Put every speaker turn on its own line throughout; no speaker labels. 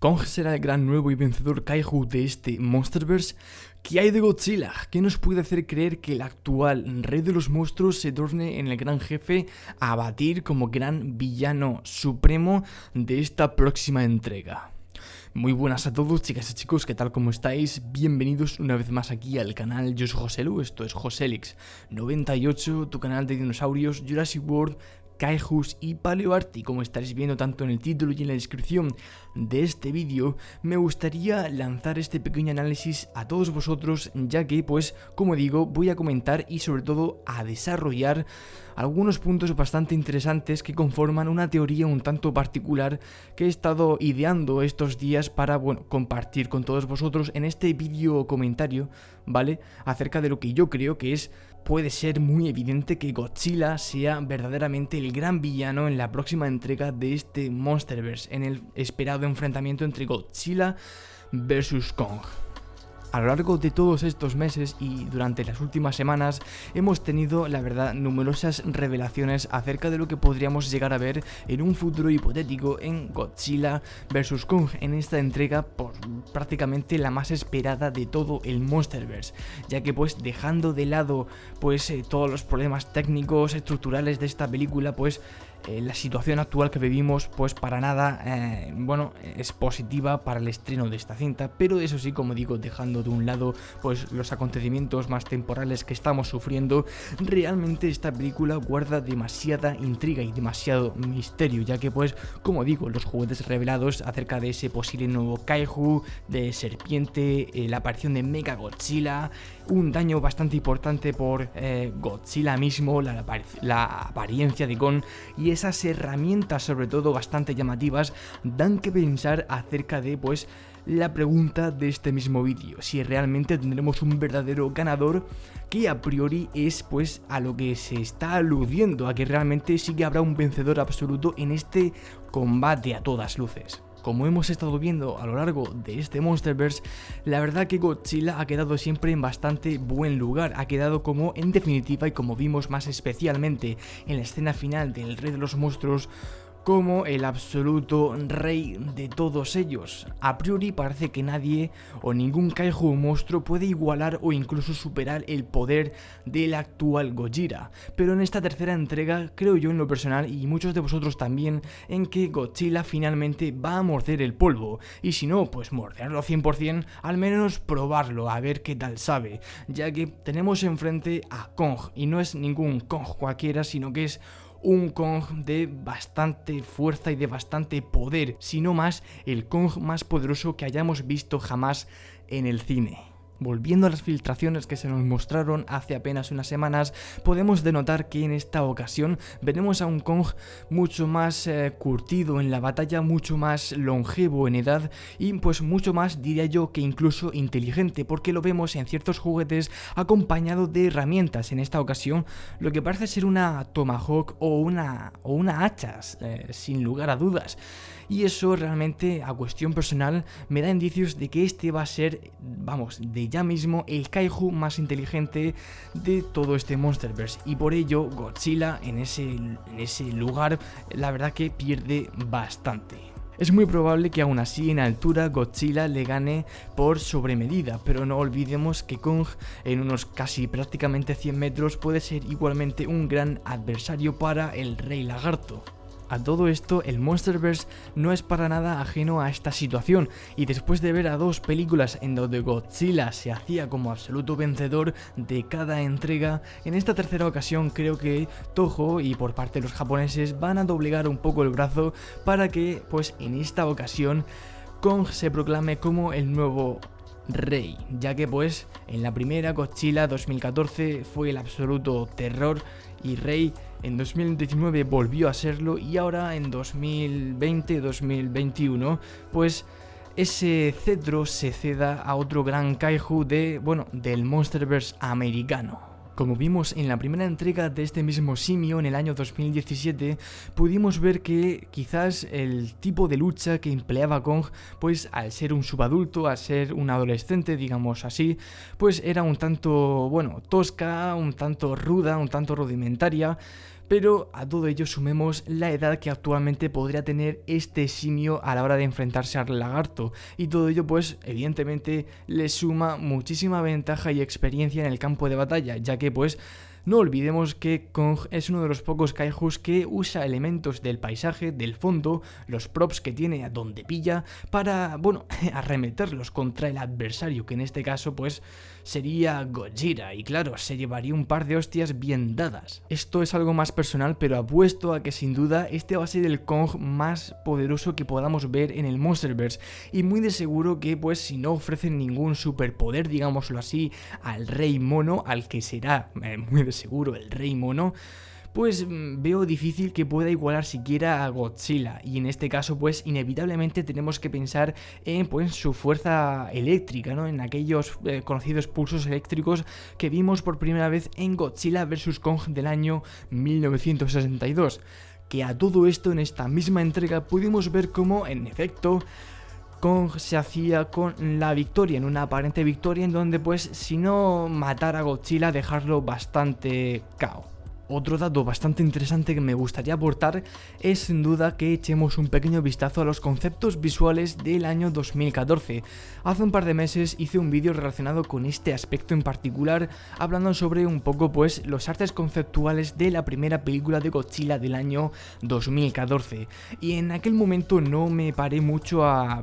Kong será el gran nuevo y vencedor kaiju de este Monsterverse. ¿Qué hay de Godzilla? ¿Qué nos puede hacer creer que el actual rey de los monstruos se torne en el gran jefe a batir como gran villano supremo de esta próxima entrega? Muy buenas a todos, chicas y chicos, ¿qué tal? ¿Cómo estáis? Bienvenidos una vez más aquí al canal. Yo soy Joselu, esto es Joselix98, tu canal de dinosaurios, Jurassic World, kaijus y paleoart. Y como estaréis viendo tanto en el título y en la descripción de este vídeo, me gustaría lanzar este pequeño análisis a todos vosotros, ya que, pues, como digo, voy a comentar y sobre todo a desarrollar algunos puntos bastante interesantes que conforman una teoría un tanto particular que he estado ideando estos días para, bueno, compartir con todos vosotros en este vídeo comentario, ¿vale? Acerca de lo que yo creo que puede ser muy evidente que Godzilla sea verdaderamente el gran villano en la próxima entrega de este Monsterverse, en el esperado enfrentamiento entre Godzilla vs Kong. A lo largo de todos estos meses y durante las últimas semanas hemos tenido, la verdad, numerosas revelaciones acerca de lo que podríamos llegar a ver en un futuro hipotético en Godzilla vs Kong, en esta entrega por prácticamente la más esperada de todo el Monsterverse, ya que, pues, dejando de lado todos los problemas técnicos, estructurales de esta película, la situación actual que vivimos, pues para nada, es positiva para el estreno de esta cinta. Pero eso sí, como digo, dejando de un lado pues los acontecimientos más temporales que estamos sufriendo, realmente esta película guarda demasiada intriga y demasiado misterio, ya que, pues, como digo, los juguetes revelados acerca de ese posible nuevo kaiju, de serpiente, la aparición de Mega Godzilla, un daño bastante importante por Godzilla mismo, la apariencia de Kong y esas herramientas, sobre todo bastante llamativas, dan que pensar acerca de, pues, la pregunta de este mismo vídeo: si realmente tendremos un verdadero ganador, que a priori es, pues, a lo que se está aludiendo, a que realmente sí que habrá un vencedor absoluto en este combate a todas luces. Como hemos estado viendo a lo largo de este Monsterverse, la verdad que Godzilla ha quedado siempre en bastante buen lugar, ha quedado como, en definitiva, y como vimos más especialmente en la escena final del Rey de los Monstruos, como el absoluto rey de todos ellos. A priori parece que nadie o ningún kaiju o monstruo puede igualar o incluso superar el poder del actual Gojira. Pero en esta tercera entrega creo yo, en lo personal, y muchos de vosotros también, en que Godzilla finalmente va a morder el polvo. Y si no, pues morderlo 100%, al menos probarlo, a ver qué tal sabe. Ya que tenemos enfrente a Kong, y no es ningún Kong cualquiera, sino que es un Kong de bastante fuerza y de bastante poder, si no más, el Kong más poderoso que hayamos visto jamás en el cine. Volviendo a las filtraciones que se nos mostraron hace apenas unas semanas, podemos denotar que en esta ocasión veremos a un Kong mucho más curtido en la batalla, mucho más longevo en edad y, pues, mucho más, diría yo, que incluso inteligente, porque lo vemos en ciertos juguetes acompañado de herramientas. En esta ocasión, lo que parece ser una Tomahawk o una hacha, sin lugar a dudas. Y eso realmente, a cuestión personal, me da indicios de que este va a ser, vamos, de ya mismo, el kaiju más inteligente de todo este Monsterverse. Y por ello, Godzilla en ese lugar, la verdad que pierde bastante. Es muy probable que aún así, en altura, Godzilla le gane por sobremedida, pero no olvidemos que Kong, en unos casi prácticamente 100 metros, puede ser igualmente un gran adversario para el Rey Lagarto. A todo esto, el Monsterverse no es para nada ajeno a esta situación, y después de ver a dos películas en donde Godzilla se hacía como absoluto vencedor de cada entrega, en esta tercera ocasión creo que Toho y por parte de los japoneses van a doblegar un poco el brazo para que, pues, en esta ocasión Kong se proclame como el nuevo rey, ya que, pues, en la primera, Godzilla 2014, fue el absoluto terror y rey. En 2019 volvió a serlo, y ahora en 2020-2021 pues ese cetro se ceda a otro gran kaiju del Monsterverse americano. Como vimos en la primera entrega de este mismo simio en el año 2017, pudimos ver que quizás el tipo de lucha que empleaba Kong, pues al ser un subadulto, al ser un adolescente, digamos así, pues era un tanto, tosca, un tanto ruda, un tanto rudimentaria. Pero a todo ello sumemos la edad que actualmente podría tener este simio a la hora de enfrentarse al lagarto, y todo ello pues evidentemente le suma muchísima ventaja y experiencia en el campo de batalla, ya que pues no olvidemos que Kong es uno de los pocos kaijus que usa elementos del paisaje, del fondo, los props que tiene a donde pilla para, bueno, arremeterlos contra el adversario, que en este caso pues sería Gojira, y claro, se llevaría un par de hostias bien dadas. Esto es algo más personal, pero apuesto a que sin duda este va a ser el Kong más poderoso que podamos ver en el Monsterverse, y muy de seguro que pues si no ofrecen ningún superpoder, digámoslo así, al Rey Mono, al que será muy de seguro el Rey Mono, pues veo difícil que pueda igualar siquiera a Godzilla, y en este caso pues inevitablemente tenemos que pensar en pues su fuerza eléctrica, ¿no? En aquellos conocidos pulsos eléctricos que vimos por primera vez en Godzilla vs. Kong del año 1962, que a todo esto en esta misma entrega pudimos ver cómo en efecto Kong se hacía con la victoria, en una aparente victoria en donde pues si no matar a Godzilla dejarlo bastante cao. Otro dato bastante interesante que me gustaría aportar es sin duda que echemos un pequeño vistazo a los conceptos visuales del año 2014. Hace un par de meses hice un vídeo relacionado con este aspecto en particular, hablando sobre un poco pues los artes conceptuales de la primera película de Godzilla del año 2014. Y en aquel momento no me paré mucho a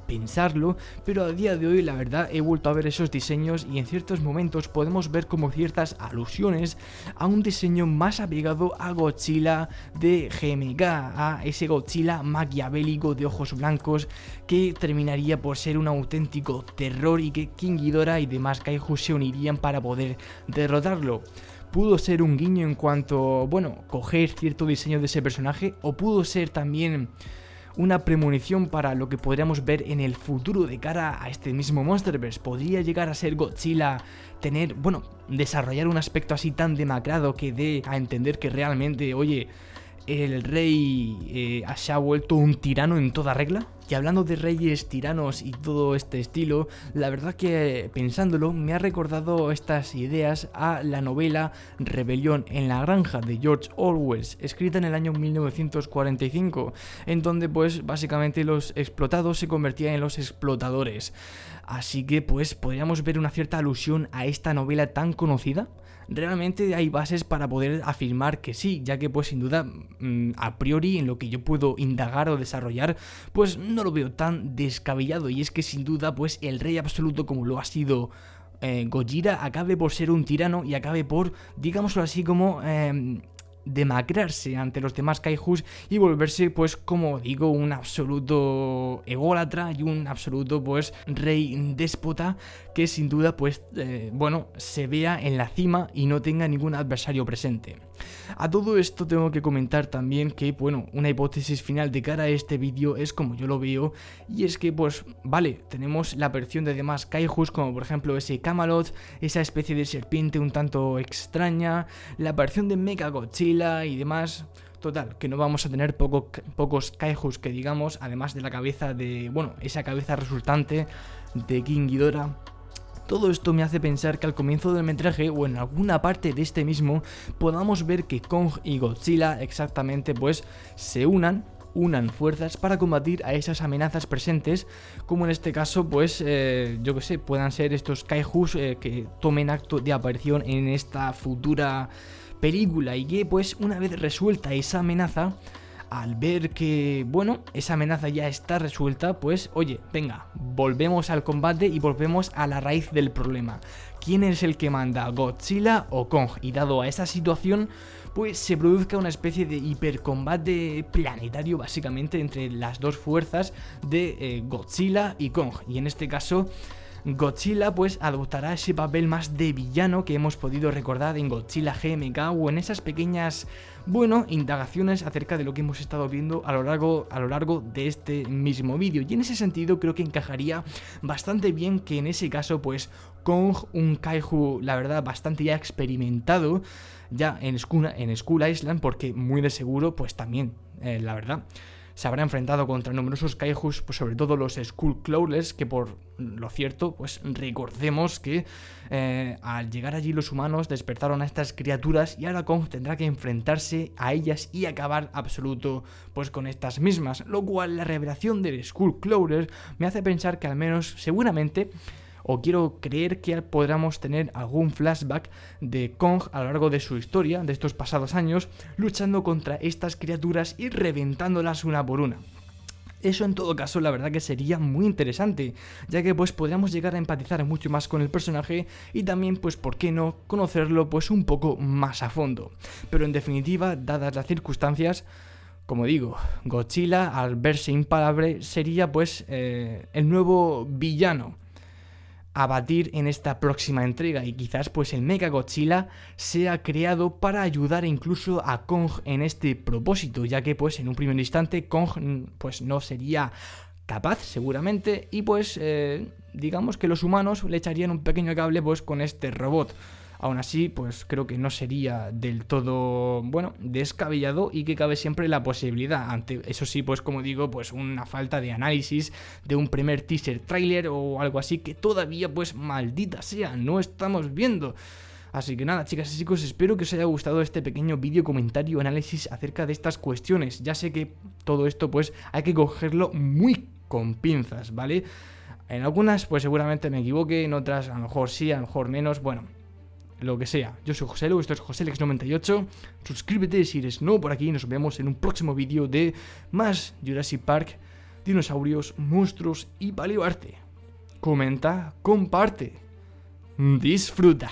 pensarlo, pero a día de hoy la verdad he vuelto a ver esos diseños y en ciertos momentos podemos ver como ciertas alusiones a un diseño más apegado a Godzilla de GMK, a ese Godzilla maquiavélico de ojos blancos que terminaría por ser un auténtico terror y que King Ghidorah y demás kaijus se unirían para poder derrotarlo. Pudo ser un guiño en cuanto, coger cierto diseño de ese personaje, o pudo ser también una premonición para lo que podríamos ver en el futuro de cara a este mismo Monsterverse. Podría llegar a ser Godzilla desarrollar un aspecto así tan demacrado que dé a entender que realmente, el rey se ha vuelto un tirano en toda regla. Y hablando de reyes, tiranos y todo este estilo, la verdad que pensándolo me ha recordado estas ideas a la novela Rebelión en la Granja de George Orwell, escrita en el año 1945, en donde pues básicamente los explotados se convertían en los explotadores. Así que pues podríamos ver una cierta alusión a esta novela tan conocida. Realmente hay bases para poder afirmar que sí, ya que pues sin duda a priori en lo que yo puedo indagar o desarrollar pues no lo veo tan descabellado, y es que sin duda pues el rey absoluto como lo ha sido Gojira acabe por ser un tirano y acabe por, digámoslo así, como demacrarse ante los demás kaijus y volverse pues como digo un absoluto ególatra y un absoluto pues rey déspota que sin duda pues se vea en la cima y no tenga ningún adversario presente. A todo esto tengo que comentar también que una hipótesis final de cara a este vídeo es como yo lo veo, y es que pues tenemos la aparición de demás kaijus como por ejemplo ese Camelot, esa especie de serpiente un tanto extraña, la aparición de Mechagodzilla y demás. Total, que no vamos a tener pocos kaijus que digamos, además de la cabeza de, esa cabeza resultante de King Ghidorah. Todo esto me hace pensar que al comienzo del metraje o en alguna parte de este mismo podamos ver que Kong y Godzilla exactamente pues se unan fuerzas para combatir a esas amenazas presentes, como en este caso pues puedan ser estos kaijus que tomen acto de aparición en esta futura película, y que pues una vez resuelta esa amenaza, al ver que, esa amenaza ya está resuelta, pues, venga, volvemos al combate y volvemos a la raíz del problema. ¿Quién es el que manda, Godzilla o Kong? Y dado a esa situación, pues se produzca una especie de hipercombate planetario, básicamente, entre las dos fuerzas de Godzilla y Kong. Y en este caso, Godzilla pues adoptará ese papel más de villano que hemos podido recordar en Godzilla GMK o en esas pequeñas, indagaciones acerca de lo que hemos estado viendo a lo largo de este mismo vídeo. Y en ese sentido creo que encajaría bastante bien que en ese caso pues Kong, un kaiju la verdad bastante ya experimentado ya en Skull Island, porque muy de seguro pues también la verdad se habrá enfrentado contra numerosos kaijus, pues sobre todo los Skullcrawlers, que por lo cierto, pues recordemos que al llegar allí los humanos despertaron a estas criaturas y ahora Kong tendrá que enfrentarse a ellas y acabar absoluto pues con estas mismas, lo cual la revelación del Skullcrawler me hace pensar que al menos seguramente, o quiero creer que podamos tener algún flashback de Kong a lo largo de su historia, de estos pasados años, luchando contra estas criaturas y reventándolas una por una. Eso en todo caso la verdad que sería muy interesante, ya que pues podríamos llegar a empatizar mucho más con el personaje y también pues por qué no conocerlo pues un poco más a fondo. Pero en definitiva, dadas las circunstancias, como digo, Godzilla al verse impalable sería pues el nuevo villano a batir en esta próxima entrega, y quizás pues el Mechagodzilla sea creado para ayudar incluso a Kong en este propósito, ya que pues en un primer instante Kong pues no sería capaz seguramente y pues digamos que los humanos le echarían un pequeño cable pues con este robot. Aún así, pues creo que no sería del todo, bueno, descabellado y que cabe siempre la posibilidad. Ante eso sí, pues como digo, pues una falta de análisis de un primer teaser trailer o algo así que todavía, pues maldita sea, no estamos viendo. Así que nada, chicas y chicos, espero que os haya gustado este pequeño vídeo comentario análisis acerca de estas cuestiones. Ya sé que todo esto pues hay que cogerlo muy con pinzas, ¿vale? En algunas pues seguramente me equivoque, en otras a lo mejor sí, a lo mejor menos, bueno, lo que sea. Yo soy Joselu, esto es Joselex98. Suscríbete si eres nuevo por aquí y nos vemos en un próximo vídeo de más Jurassic Park, dinosaurios, monstruos y paleoarte. Comenta, comparte, disfruta.